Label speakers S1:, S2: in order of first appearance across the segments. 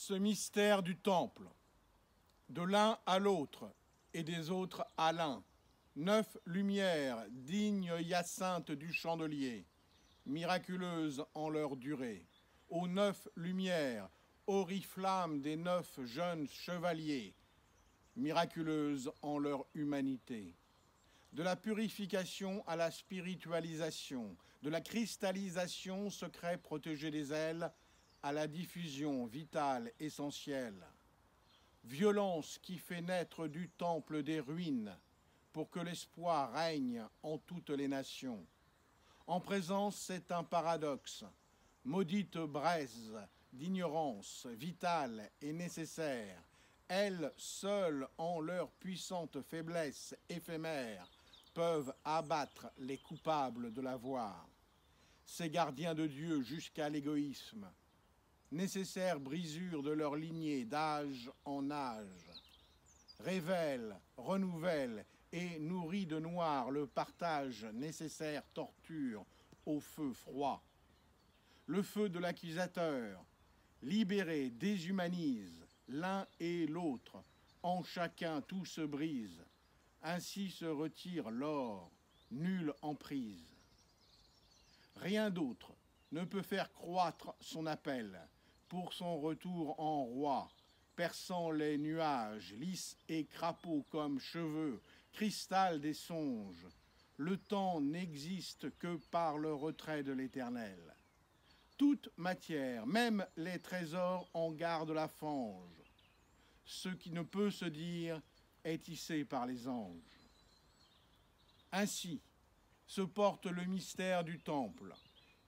S1: ce mystère du temple, de l'un à l'autre et des autres à l'un, 9 lumières, dignes hyacinthes du chandelier, miraculeuses en leur durée, aux 9 lumières, oriflammes des 9 jeunes chevaliers, miraculeuses en leur humanité. De la purification à la spiritualisation, de la cristallisation, secret protégé des ailes, à la diffusion vitale essentielle. Violence qui fait naître du temple des ruines, pour que l'espoir règne en toutes les nations. En présence, c'est un paradoxe. Maudite braise d'ignorance vitale et nécessaire, elles seules, en leur puissante faiblesse éphémère, peuvent abattre les coupables de la voir. Ces gardiens de Dieu jusqu'à l'égoïsme, nécessaire brisure de leur lignée d'âge en âge, révèle, renouvelle et nourrit de noir le partage nécessaire torture au feu froid. Le feu de l'accusateur, libéré, déshumanise l'un et l'autre, en chacun tout se brise. Ainsi se retire l'or, nulle emprise. Rien d'autre ne peut faire croître son appel pour son retour en roi, perçant les nuages, lisse et crapaud comme cheveux, cristal des songes. Le temps n'existe que par le retrait de l'Éternel. Toute matière, même les trésors, en garde la fange. Ce qui ne peut se dire est tissé par les anges. Ainsi se porte le mystère du temple.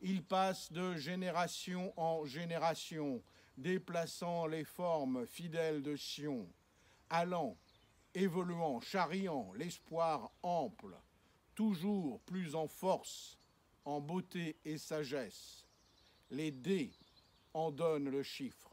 S1: Il passe de génération en génération, déplaçant les formes fidèles de Sion, allant, évoluant, charriant l'espoir ample, toujours plus en force, en beauté et sagesse. Les dés en donnent le chiffre.